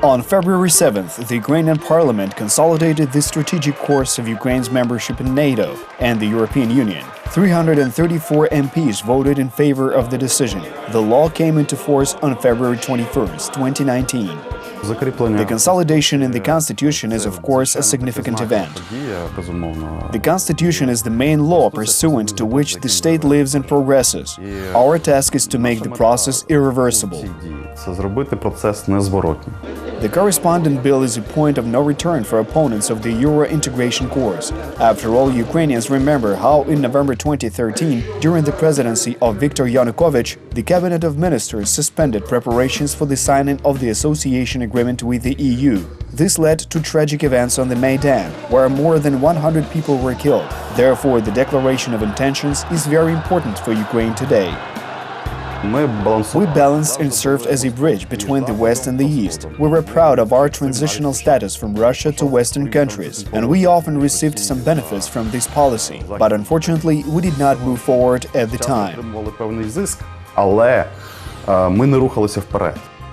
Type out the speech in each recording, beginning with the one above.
On February 7th, the Ukrainian parliament consolidated the strategic course of Ukraine's membership in NATO and the European Union. 334 MPs voted in favor of the decision. The law came into force on February 21st, 2019. The consolidation in the Constitution is, of course, a significant event. The Constitution is the main law pursuant to which the state lives and progresses. Our task is to make the process irreversible. The corresponding bill is a point of no return for opponents of the Euro integration course. After all, Ukrainians remember how in November 2013, during the presidency of Viktor Yanukovych, the Cabinet of Ministers suspended preparations for the signing of the association agreement with the EU. This led to tragic events on the Maidan, where more than 100 people were killed. Therefore, the declaration of intentions is very important for Ukraine today. We balanced and served as a bridge between the West and the East. We were proud of our transitional status from Russia to Western countries, and we often received some benefits from this policy. But unfortunately, we did not move forward at the time.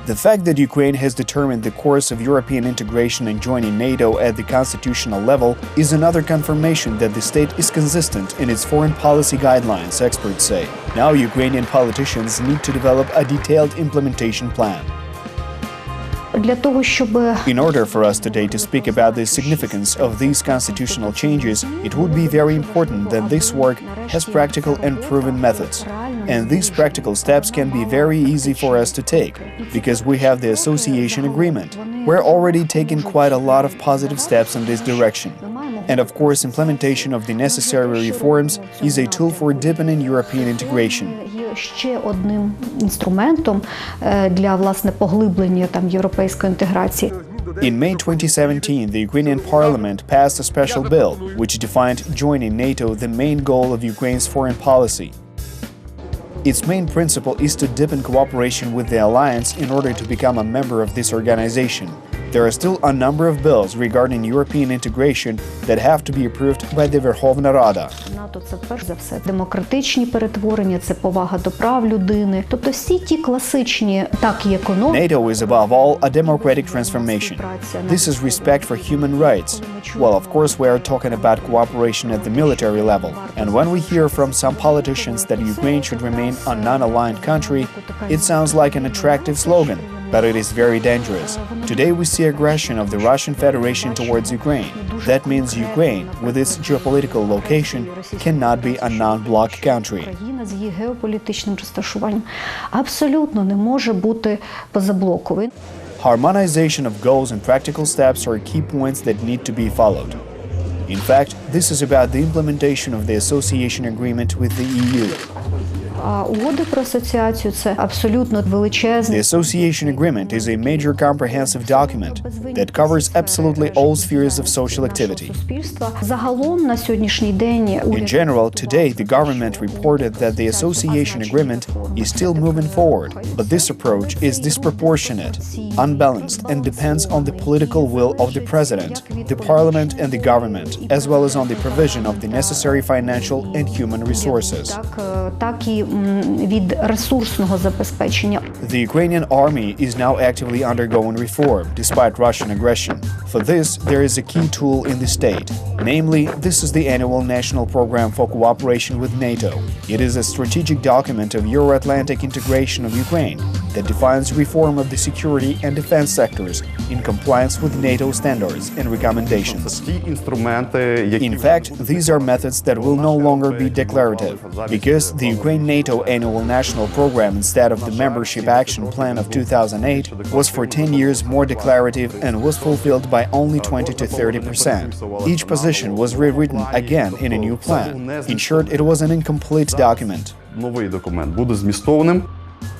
The fact that Ukraine has determined the course of European integration and joining NATO at the constitutional level is another confirmation that the state is consistent in its foreign policy guidelines, experts say. Now Ukrainian politicians need to develop a detailed implementation plan. In order for us today to speak about the significance of these constitutional changes, it would be very important that this work has practical and proven methods. And these practical steps can be very easy for us to take, because we have the association agreement. We're already taking quite a lot of positive steps in this direction. And of course, implementation of the necessary reforms is a tool for deepening European integration. Ще одним інструментом для, власне, поглиблення європейської інтеграції. In May 2017, the Ukrainian parliament passed a special bill which defined joining NATO the main goal of Ukraine's foreign policy. Its main principle is to deepen cooperation with the alliance in order to become a member of this organization. There are still a number of bills regarding European integration that have to be approved by the Верховна Рада. НАТО – це перш за все демократичні перетворення, це повага до прав людини. Тобто всі ті класичні, так і економіки. NATO is above all a democratic transformation. This is respect for human rights. Well, of course, we are talking about cooperation at the military level. And when we hear from some politicians that Ukraine should remain a non-aligned country, it sounds like an attractive slogan. But it is very dangerous. Today we see aggression of the Russian Federation towards Ukraine. That means Ukraine, with its geopolitical location, cannot be a non-bloc country. Україна з її геополітичним розташуванням абсолютно не може бути позаблоковою. Harmonization of goals and practical steps are key points that need to be followed. In fact, this is about the implementation of the association agreement with the EU. Угода про асоціацію – це абсолютно величезний. The association agreement is a major comprehensive document that covers absolutely all spheres of social activity. Загалом на сьогоднішній день In general, today the government reported that the association agreement is still moving forward, but this approach is disproportionate, unbalanced, and depends on the political will of the president, the parliament, and the government, as well as on the provision of the necessary financial and human resources. Так і від ресурсного забезпечення. The Ukrainian army is now actively undergoing reform, despite Russian aggression. For this, there is a key tool in the state. Namely, this is the annual National Program for Cooperation with NATO. It is a strategic document of Euro-Atlantic integration of Ukraine that defines reform of the security and defense sectors in compliance with NATO standards and recommendations. In fact, these are methods that will no longer be declarative, because the Ukraine-NATO annual national program instead of the Membership Action Plan of 2008 was for 10 years more declarative and was fulfilled by only 20 to 30%. Each position was rewritten again in a new plan. In short, it was an incomplete document.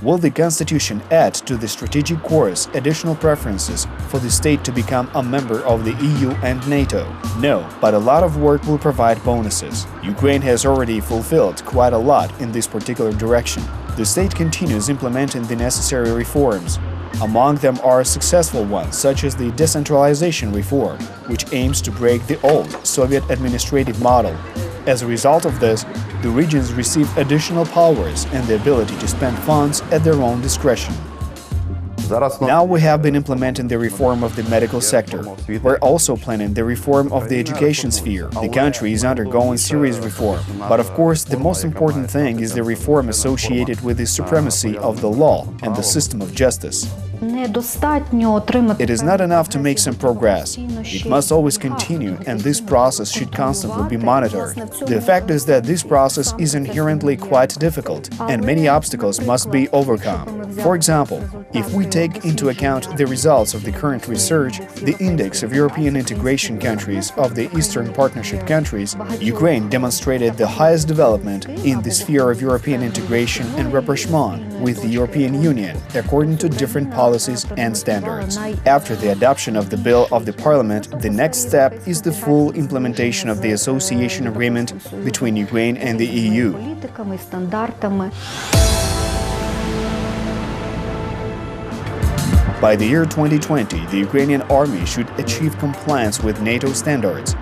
Will the Constitution add to the strategic course additional preferences for the state to become a member of the EU and NATO? No, but a lot of work will provide bonuses. Ukraine has already fulfilled quite a lot in this particular direction. The state continues implementing the necessary reforms. Among them are successful ones, such as the decentralization reform, which aims to break the old Soviet administrative model. As a result of this, the regions receive additional powers and the ability to spend funds at their own discretion. Now we have been implementing the reform of the medical sector. We're also planning the reform of the education sphere. The country is undergoing serious reform. But of course, the most important thing is the reform associated with the supremacy of the law and the system of justice. It is not enough to make some progress. It must always continue, and this process should constantly be monitored. The fact is that this process is inherently quite difficult, and many obstacles must be overcome. For example, if we take into account the results of the current research, the index of European integration countries of the Eastern Partnership countries, Ukraine demonstrated the highest development in the sphere of European integration and rapprochement with the European Union, according to different policies and standards. After the adoption of the bill of the Parliament, the next step is the full implementation of the association agreement between Ukraine and the EU. By the year 2020, the Ukrainian army should achieve compliance with NATO standards,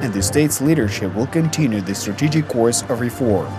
and the state's leadership will continue the strategic course of reform.